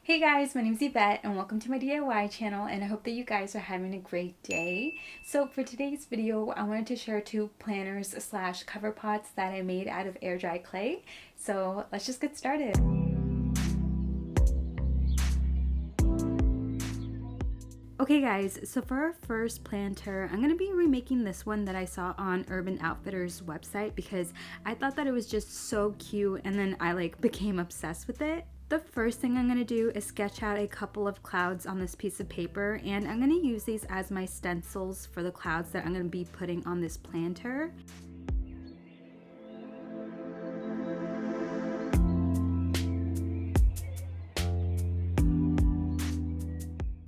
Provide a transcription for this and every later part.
Hey guys, my name is Yvette and welcome to my DIY channel, and I hope that you guys are having a great day. So for today's video, I wanted to share two planners slash cover pots that I made out of air dry clay. So let's just get started. Okay guys, so for our first planter, I'm going to be remaking this one that I saw on Urban Outfitters website because I thought that it was just so cute, and then I became obsessed with it. The first thing I'm going to do is sketch out a couple of clouds on this piece of paper, and I'm going to use these as my stencils for the clouds that I'm going to be putting on this planter.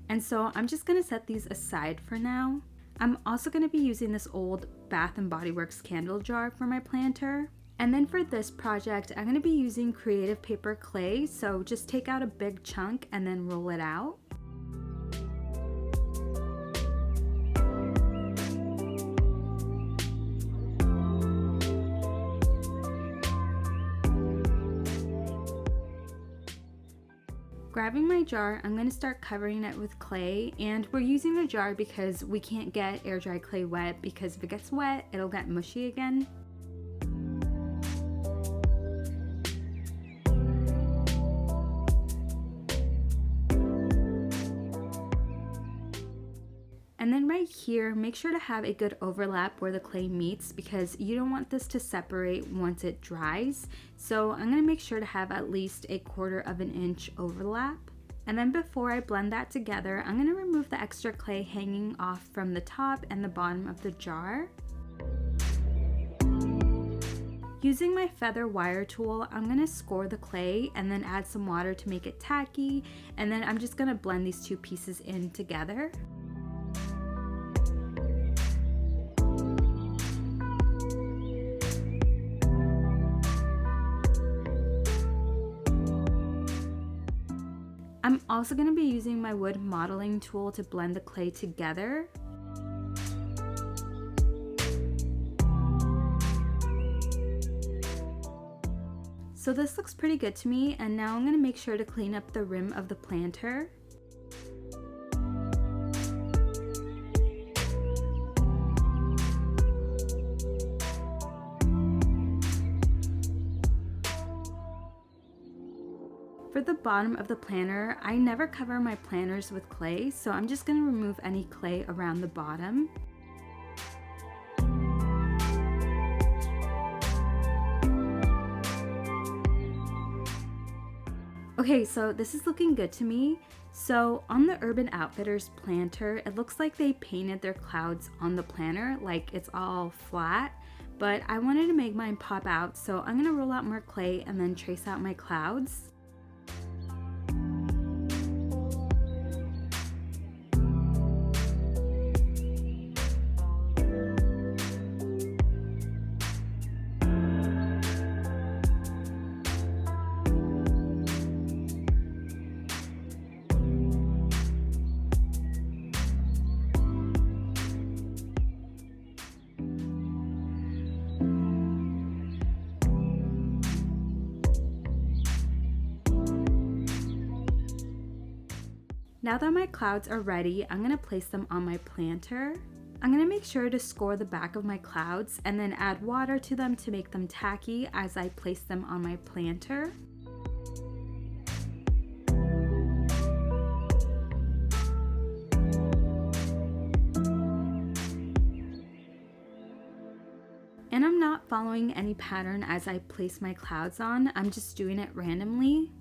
And so I'm just going to set these aside for now. I'm also going to be using this old Bath & Body Works candle jar for my planter. And then for this project, I'm going to be using creative paper clay, so just take out a big chunk and then roll it out. Grabbing my jar, I'm going to start covering it with clay, and we're using the jar because we can't get air dry clay wet, because if it gets wet, it'll get mushy again. And then right here, make sure to have a good overlap where the clay meets, because you don't want this to separate once it dries. So I'm going to make sure to have at least 1/4 of an inch overlap. And then before I blend that together, I'm going to remove the extra clay hanging off from the top and the bottom of the jar. Using my feather wire tool, I'm going to score the clay and then add some water to make it tacky. And then I'm just going to blend these two pieces in together. I'm also going to be using my wood modeling tool to blend the clay together. So this looks pretty good to me, and now I'm going to make sure to clean up the rim of the planter. For the bottom of the planter, I never cover my planters with clay, so I'm just going to remove any clay around the bottom. Okay, so this is looking good to me. So on the Urban Outfitters planter, it looks like they painted their clouds on the planter, like it's all flat, but I wanted to make mine pop out, so I'm going to roll out more clay and then trace out my clouds. Now that my clouds are ready, I'm going to place them on my planter. I'm going to make sure to score the back of my clouds and then add water to them to make them tacky as I place them on my planter. And I'm not following any pattern as I place my clouds on, I'm just doing it randomly.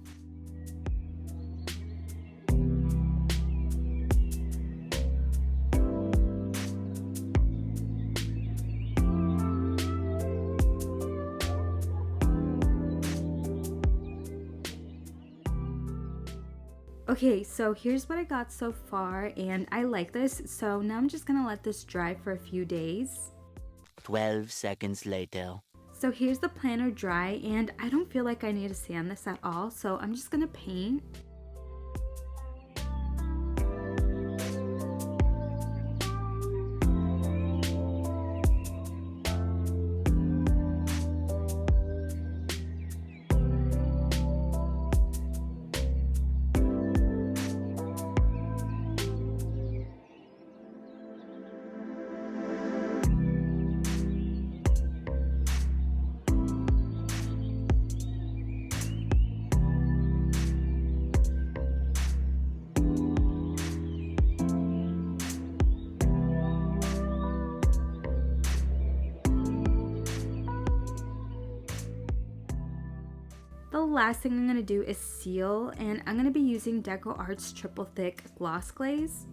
Okay, so here's what I got so far, and I like this, so now I'm just gonna let this dry for a few days. 12 seconds later. So here's the planter dry, and I don't feel like I need to sand this at all, so I'm just gonna paint. last thing I'm going to do is seal, and I'm going to be using Deco Art's Triple Thick Gloss Glaze.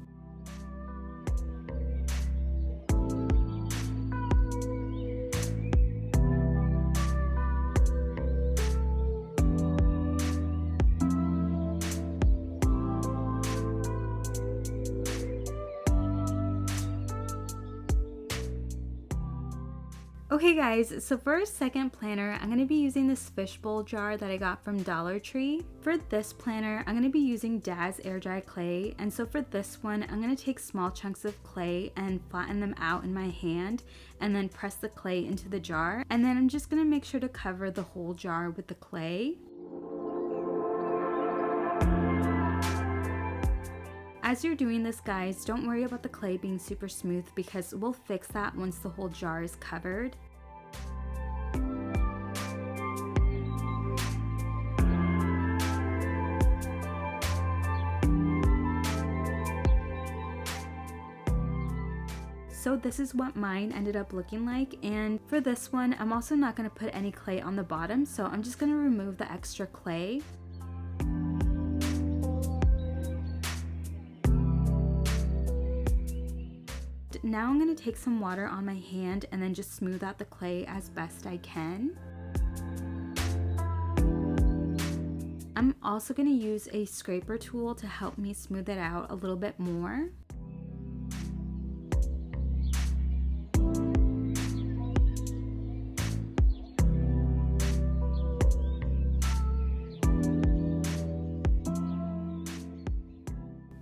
Okay guys, so for a second planter, I'm going to be using this fishbowl jar that I got from Dollar Tree. For this planter, I'm going to be using Daz air dry clay, and so for this one, I'm going to take small chunks of clay and flatten them out in my hand, and then press the clay into the jar, and then I'm just going to make sure to cover the whole jar with the clay. As you're doing this guys, don't worry about the clay being super smooth because we'll fix that once the whole jar is covered. So this is what mine ended up looking like, and for this one I'm also not going to put any clay on the bottom, so I'm just going to remove the extra clay. Now I'm going to take some water on my hand and then just smooth out the clay as best I can. I'm also going to use a scraper tool to help me smooth it out a little bit more.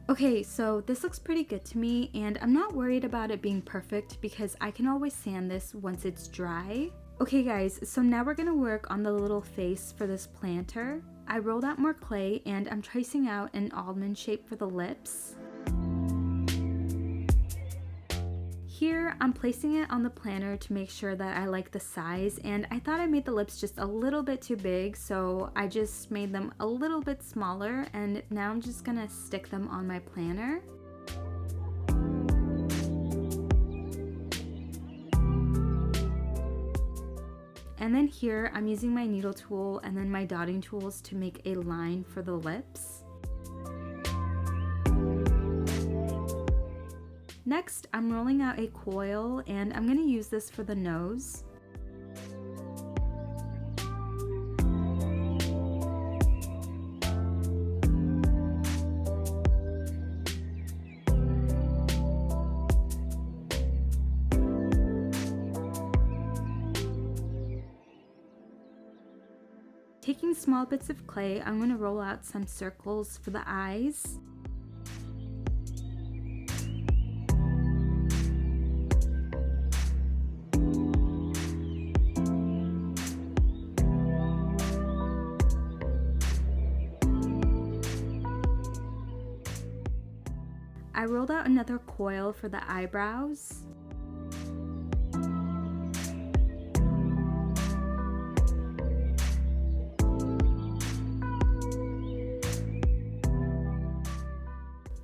Okay, so this looks pretty good to me, and I'm not worried about it being perfect because I can always sand this once it's dry. Okay guys, so now we're gonna work on the little face for this planter. I rolled out more clay and I'm tracing out an almond shape for the lips. Here, I'm placing it on the planter to make sure that I like the size, and I thought I made the lips just a little bit too big, so I just made them a little bit smaller, and now I'm just gonna stick them on my planter. And then here, I'm using my needle tool and then my dotting tools to make a line for the lips. Next, I'm rolling out a coil, and I'm going to use this for the nose. Taking small bits of clay, I'm going to roll out some circles for the eyes. I rolled out another coil for the eyebrows.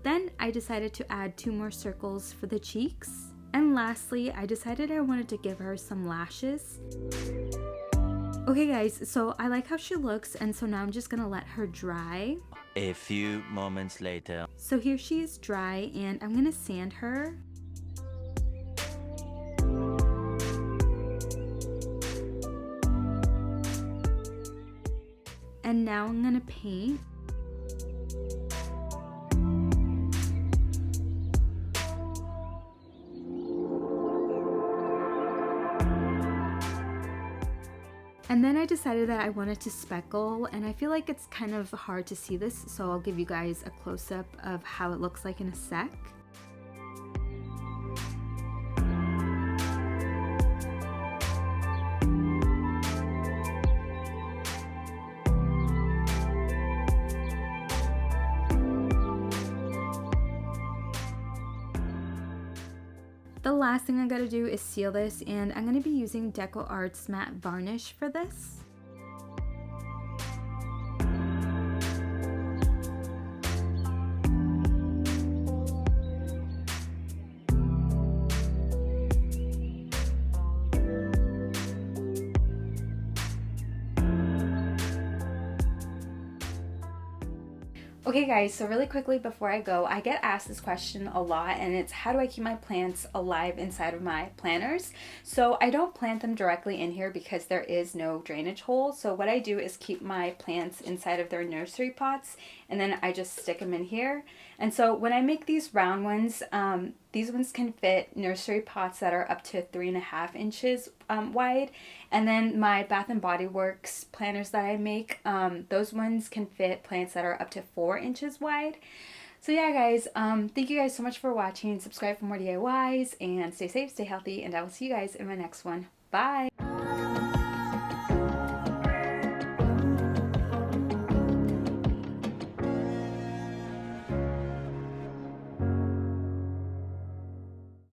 Then I decided to add 2 more circles for the cheeks. And lastly, I decided I wanted to give her some lashes. Okay guys, so I like how she looks, and so now I'm just gonna let her dry. A few moments later. So here she is dry, and I'm gonna sand her. And now I'm gonna paint. And then I decided that I wanted to speckle, and I feel like it's kind of hard to see this, so I'll give you guys a close-up of how it looks like in a sec. The last thing I gotta do is seal this, and I'm gonna be using Deco Art's matte varnish for this. Okay guys, so really quickly before I go, I get asked this question a lot, and it's how do I keep my plants alive inside of my planters? So I don't plant them directly in here because there is no drainage hole. So what I do is keep my plants inside of their nursery pots, and then I just stick them in here. And so when I make these round ones, these ones can fit nursery pots that are up to 3.5 inches wide. And then my Bath and Body Works planters that I make, those ones can fit plants that are up to 4 inches wide. So yeah, guys, thank you guys so much for watching. Subscribe for more DIYs and stay safe, stay healthy, and I will see you guys in my next one. Bye!